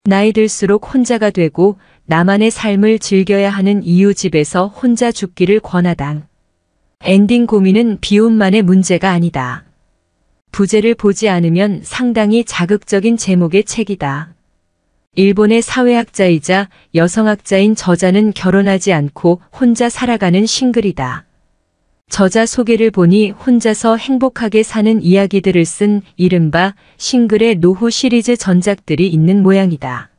나이 들수록 혼자가 되고 나만의 삶을 즐겨야 하는 이유집에서 혼자 죽기를 권하다. 엔딩 고민은 비혼만의 문제가 아니다. 부제를 보지 않으면 상당히 자극적인 제목의 책이다. 일본의 사회학자이자 여성학자인 저자는 결혼하지 않고 혼자 살아가는 싱글이다. 저자 소개를 보니 혼자서 행복하게 사는 이야기들을 쓴 이른바 싱글의 노후 시리즈 전작들이 있는 모양이다.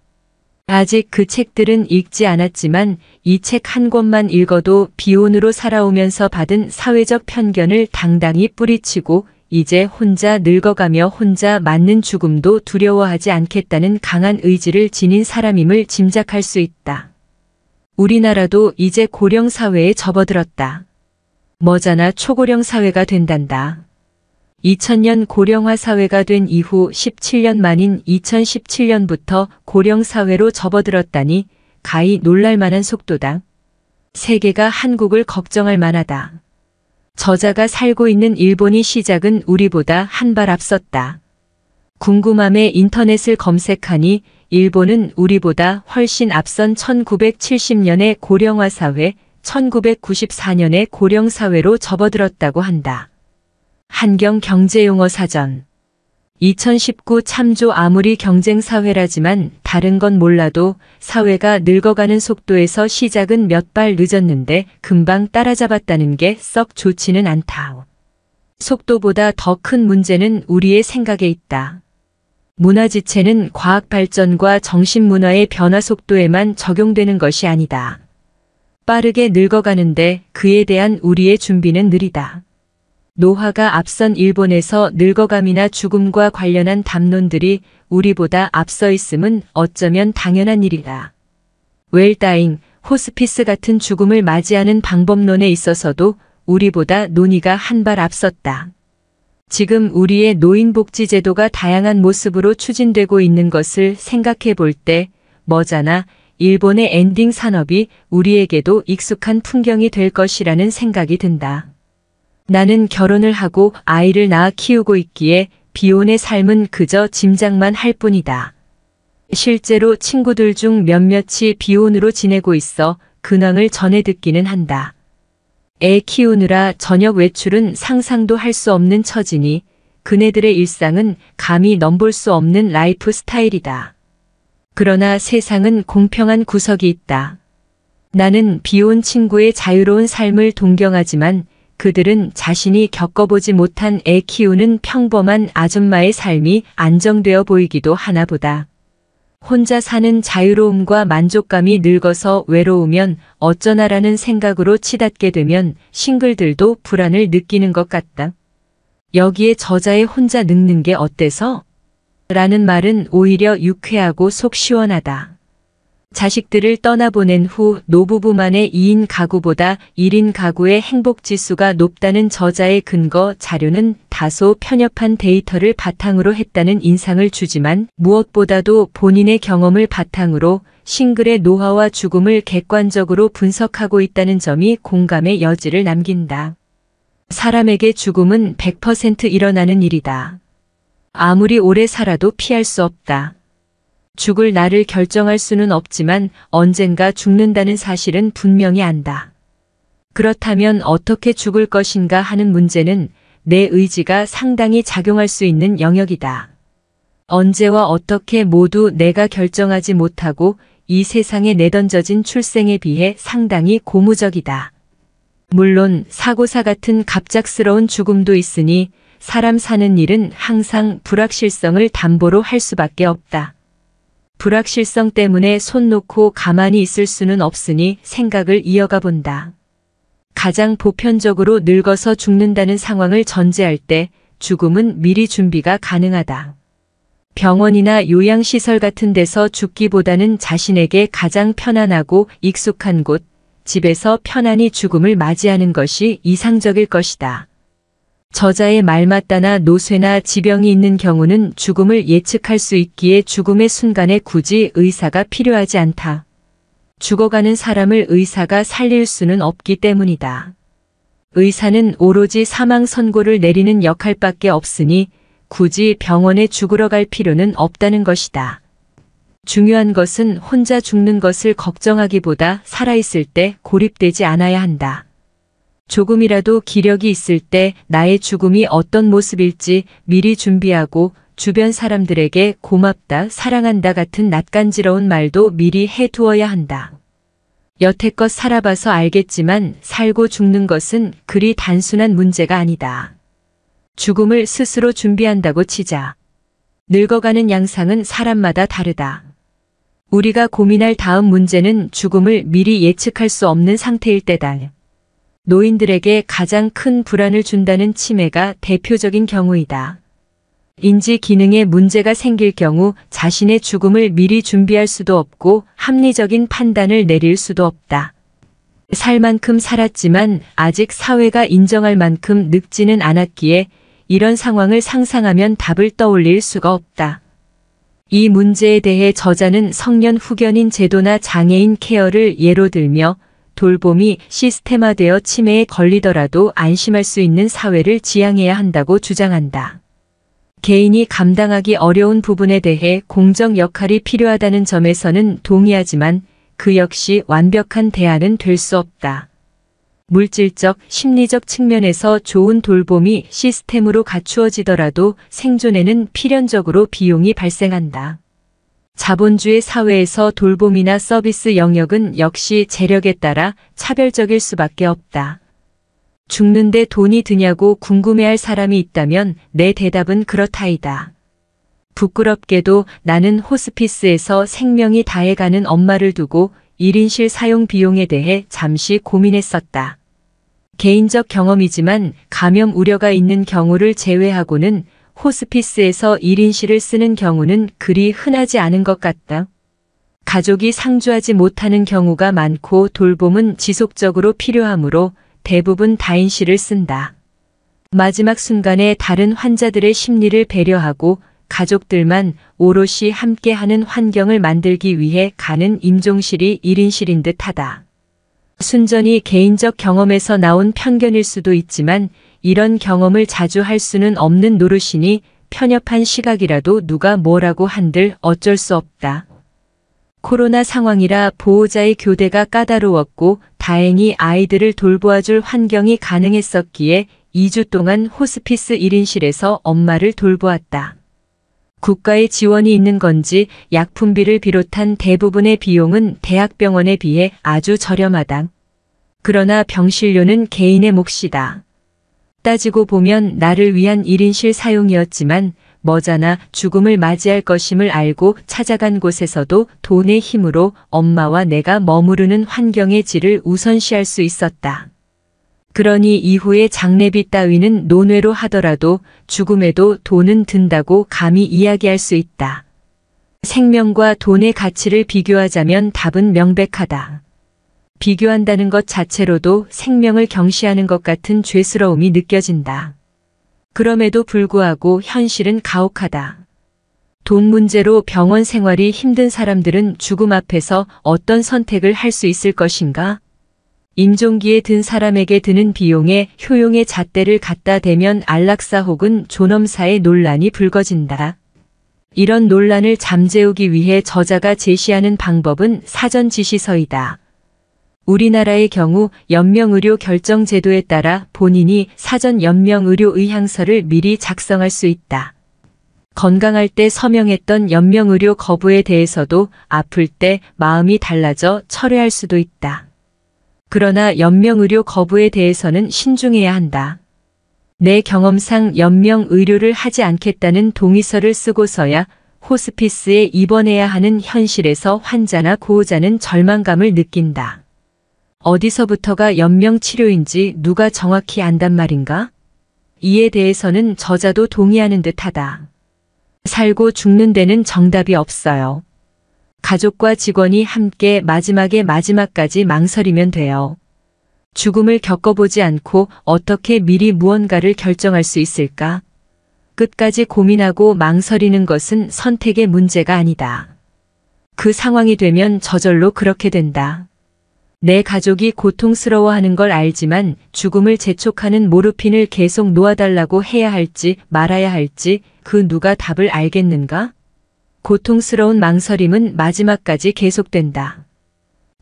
아직 그 책들은 읽지 않았지만 이 책 한 권만 읽어도 비혼으로 살아오면서 받은 사회적 편견을 당당히 뿌리치고 이제 혼자 늙어가며 혼자 맞는 죽음도 두려워하지 않겠다는 강한 의지를 지닌 사람임을 짐작할 수 있다. 우리나라도 이제 고령 사회에 접어들었다. 머자나 초고령 사회가 된단다. 2000년 고령화 사회가 된 이후 17년 만인 2017년부터 고령 사회로 접어들었다니 가히 놀랄만한 속도다. 세계가 한국을 걱정할 만하다. 저자가 살고 있는 일본이 시작은 우리보다 한 발 앞섰다. 궁금함에 인터넷을 검색하니 일본은 우리보다 훨씬 앞선 1970년의 고령화 사회, 1994년의 고령 사회로 접어들었다고 한다. 한경 경제용어 사전 2019 참조. 아무리 경쟁 사회라지만 다른 건 몰라도 사회가 늙어가는 속도에서 시작은 몇 발 늦었는데 금방 따라잡았다는 게 썩 좋지는 않다. 속도보다 더 큰 문제는 우리의 생각에 있다. 문화 지체는 과학 발전과 정신문화의 변화 속도에만 적용되는 것이 아니다. 빠르게 늙어가는데 그에 대한 우리의 준비는 느리다. 노화가 앞선 일본에서 늙어감이나 죽음과 관련한 담론들이 우리보다 앞서 있음은 어쩌면 당연한 일이다. 웰다잉, 호스피스 같은 죽음을 맞이하는 방법론에 있어서도 우리보다 논의가 한 발 앞섰다. 지금 우리의 노인복지제도가 다양한 모습으로 추진되고 있는 것을 생각해 볼 때 머자나 일본의 엔딩 산업이 우리에게도 익숙한 풍경이 될 것이라는 생각이 든다. 나는 결혼을 하고 아이를 낳아 키우고 있기에 비혼의 삶은 그저 짐작만 할 뿐이다. 실제로 친구들 중 몇몇이 비혼으로 지내고 있어 근황을 전해 듣기는 한다. 애 키우느라 저녁 외출은 상상도 할 수 없는 처지니 그네들의 일상은 감히 넘볼 수 없는 라이프 스타일이다. 그러나 세상은 공평한 구석이 있다. 나는 비혼 친구의 자유로운 삶을 동경하지만 그들은 자신이 겪어보지 못한 애 키우는 평범한 아줌마의 삶이 안정되어 보이기도 하나 보다. 혼자 사는 자유로움과 만족감이 늙어서 외로우면 어쩌나라는 생각으로 치닫게 되면 싱글들도 불안을 느끼는 것 같다. 여기에 저자의 혼자 늙는 게 어때서? 라는 말은 오히려 유쾌하고 속 시원하다. 자식들을 떠나보낸 후 노부부만의 2인 가구보다 1인 가구의 행복지수가 높다는 저자의 근거 자료는 다소 편협한 데이터를 바탕으로 했다는 인상을 주지만 무엇보다도 본인의 경험을 바탕으로 싱글의 노화와 죽음을 객관적으로 분석하고 있다는 점이 공감의 여지를 남긴다. 사람에게 죽음은 100% 일어나는 일이다. 아무리 오래 살아도 피할 수 없다. 죽을 날을 결정할 수는 없지만 언젠가 죽는다는 사실은 분명히 안다. 그렇다면 어떻게 죽을 것인가 하는 문제는 내 의지가 상당히 작용할 수 있는 영역이다. 언제와 어떻게 모두 내가 결정하지 못하고 이 세상에 내던져진 출생에 비해 상당히 고무적이다. 물론 사고사 같은 갑작스러운 죽음도 있으니 사람 사는 일은 항상 불확실성을 담보로 할 수밖에 없다. 불확실성 때문에 손 놓고 가만히 있을 수는 없으니 생각을 이어가 본다. 가장 보편적으로 늙어서 죽는다는 상황을 전제할 때 죽음은 미리 준비가 가능하다. 병원이나 요양시설 같은 데서 죽기보다는 자신에게 가장 편안하고 익숙한 곳, 집에서 편안히 죽음을 맞이하는 것이 이상적일 것이다. 저자의 말 맞다나 노쇠나 지병이 있는 경우는 죽음을 예측할 수 있기에 죽음의 순간에 굳이 의사가 필요하지 않다. 죽어가는 사람을 의사가 살릴 수는 없기 때문이다. 의사는 오로지 사망 선고를 내리는 역할밖에 없으니 굳이 병원에 죽으러 갈 필요는 없다는 것이다. 중요한 것은 혼자 죽는 것을 걱정하기보다 살아있을 때 고립되지 않아야 한다. 조금이라도 기력이 있을 때 나의 죽음이 어떤 모습일지 미리 준비하고 주변 사람들에게 고맙다, 사랑한다 같은 낯간지러운 말도 미리 해두어야 한다. 여태껏 살아봐서 알겠지만 살고 죽는 것은 그리 단순한 문제가 아니다. 죽음을 스스로 준비한다고 치자. 늙어가는 양상은 사람마다 다르다. 우리가 고민할 다음 문제는 죽음을 미리 예측할 수 없는 상태일 때다. 노인들에게 가장 큰 불안을 준다는 치매가 대표적인 경우이다. 인지 기능에 문제가 생길 경우 자신의 죽음을 미리 준비할 수도 없고 합리적인 판단을 내릴 수도 없다. 살 만큼 살았지만 아직 사회가 인정할 만큼 늙지는 않았기에 이런 상황을 상상하면 답을 떠올릴 수가 없다. 이 문제에 대해 저자는 성년 후견인 제도나 장애인 케어를 예로 들며 돌봄이 시스템화되어 치매에 걸리더라도 안심할 수 있는 사회를 지향해야 한다고 주장한다. 개인이 감당하기 어려운 부분에 대해 공적 역할이 필요하다는 점에서는 동의하지만 그 역시 완벽한 대안은 될 수 없다. 물질적, 심리적 측면에서 좋은 돌봄이 시스템으로 갖추어지더라도 생존에는 필연적으로 비용이 발생한다. 자본주의 사회에서 돌봄이나 서비스 영역은 역시 재력에 따라 차별적일 수밖에 없다. 죽는데 돈이 드냐고 궁금해할 사람이 있다면 내 대답은 그렇다이다. 부끄럽게도 나는 호스피스에서 생명이 다해가는 엄마를 두고 1인실 사용 비용에 대해 잠시 고민했었다. 개인적 경험이지만 감염 우려가 있는 경우를 제외하고는 호스피스에서 1인실을 쓰는 경우는 그리 흔하지 않은 것 같다. 가족이 상주하지 못하는 경우가 많고 돌봄은 지속적으로 필요하므로 대부분 다인실을 쓴다. 마지막 순간에 다른 환자들의 심리를 배려하고 가족들만 오롯이 함께하는 환경을 만들기 위해 가는 임종실이 1인실인 듯하다. 순전히 개인적 경험에서 나온 편견일 수도 있지만 이런 경험을 자주 할 수는 없는 노릇이니 편협한 시각이라도 누가 뭐라고 한들 어쩔 수 없다. 코로나 상황이라 보호자의 교대가 까다로웠고 다행히 아이들을 돌보아줄 환경이 가능했었기에 2주 동안 호스피스 1인실에서 엄마를 돌보았다. 국가의 지원이 있는 건지 약품비를 비롯한 대부분의 비용은 대학병원에 비해 아주 저렴하다. 그러나 병실료는 개인의 몫이다. 따지고 보면 나를 위한 1인실 사용이었지만 머지않아 죽음을 맞이할 것임을 알고 찾아간 곳에서도 돈의 힘으로 엄마와 내가 머무르는 환경의 질을 우선시할 수 있었다. 그러니 이후에 장례비 따위는 논외로 하더라도 죽음에도 돈은 든다고 감히 이야기할 수 있다. 생명과 돈의 가치를 비교하자면 답은 명백하다. 비교한다는 것 자체로도 생명을 경시하는 것 같은 죄스러움이 느껴진다. 그럼에도 불구하고 현실은 가혹하다. 돈 문제로 병원 생활이 힘든 사람들은 죽음 앞에서 어떤 선택을 할 수 있을 것인가? 임종기에 든 사람에게 드는 비용에 효용의 잣대를 갖다 대면 안락사 혹은 존엄사의 논란이 불거진다. 이런 논란을 잠재우기 위해 저자가 제시하는 방법은 사전 지시서이다. 우리나라의 경우 연명의료 결정제도에 따라 본인이 사전 연명의료 의향서를 미리 작성할 수 있다. 건강할 때 서명했던 연명의료 거부에 대해서도 아플 때 마음이 달라져 철회할 수도 있다. 그러나 연명의료 거부에 대해서는 신중해야 한다. 내 경험상 연명의료를 하지 않겠다는 동의서를 쓰고서야 호스피스에 입원해야 하는 현실에서 환자나 고호자는 절망감을 느낀다. 어디서부터가 연명치료인지 누가 정확히 안단 말인가? 이에 대해서는 저자도 동의하는 듯하다. 살고 죽는 데는 정답이 없어요. 가족과 직원이 함께 마지막까지 망설이면 돼요. 죽음을 겪어보지 않고 어떻게 미리 무언가를 결정할 수 있을까? 끝까지 고민하고 망설이는 것은 선택의 문제가 아니다. 그 상황이 되면 저절로 그렇게 된다. 내 가족이 고통스러워하는 걸 알지만 죽음을 재촉하는 모르핀을 계속 놓아달라고 해야 할지 말아야 할지 그 누가 답을 알겠는가? 고통스러운 망설임은 마지막까지 계속된다.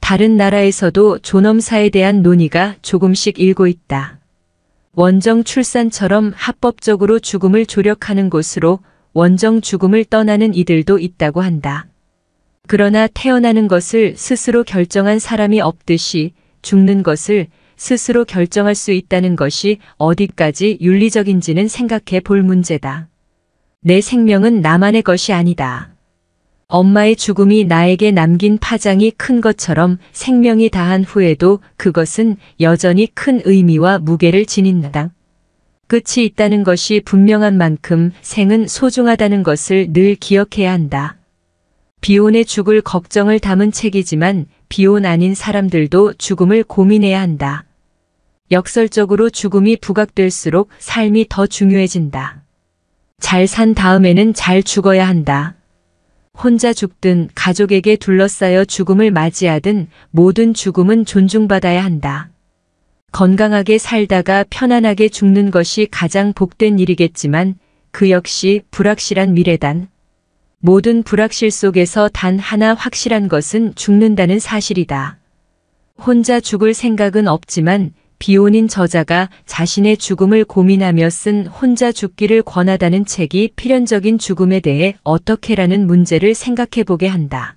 다른 나라에서도 존엄사에 대한 논의가 조금씩 일고 있다. 원정 출산처럼 합법적으로 죽음을 조력하는 곳으로 원정 죽음을 떠나는 이들도 있다고 한다. 그러나 태어나는 것을 스스로 결정한 사람이 없듯이 죽는 것을 스스로 결정할 수 있다는 것이 어디까지 윤리적인지는 생각해 볼 문제다. 내 생명은 나만의 것이 아니다. 엄마의 죽음이 나에게 남긴 파장이 큰 것처럼 생명이 다한 후에도 그것은 여전히 큰 의미와 무게를 지닌다. 끝이 있다는 것이 분명한 만큼 생은 소중하다는 것을 늘 기억해야 한다. 비혼의 죽을 걱정을 담은 책이지만 비혼 아닌 사람들도 죽음을 고민해야 한다. 역설적으로 죽음이 부각될수록 삶이 더 중요해진다. 잘 산 다음에는 잘 죽어야 한다. 혼자 죽든 가족에게 둘러싸여 죽음을 맞이하든 모든 죽음은 존중받아야 한다. 건강하게 살다가 편안하게 죽는 것이 가장 복된 일이겠지만 그 역시 불확실한 미래단. 모든 불확실 속에서 단 하나 확실한 것은 죽는다는 사실이다. 혼자 죽을 생각은 없지만 비혼인 저자가 자신의 죽음을 고민하며 쓴 혼자 죽기를 권하다는 책이 필연적인 죽음에 대해 어떻게라는 문제를 생각해보게 한다.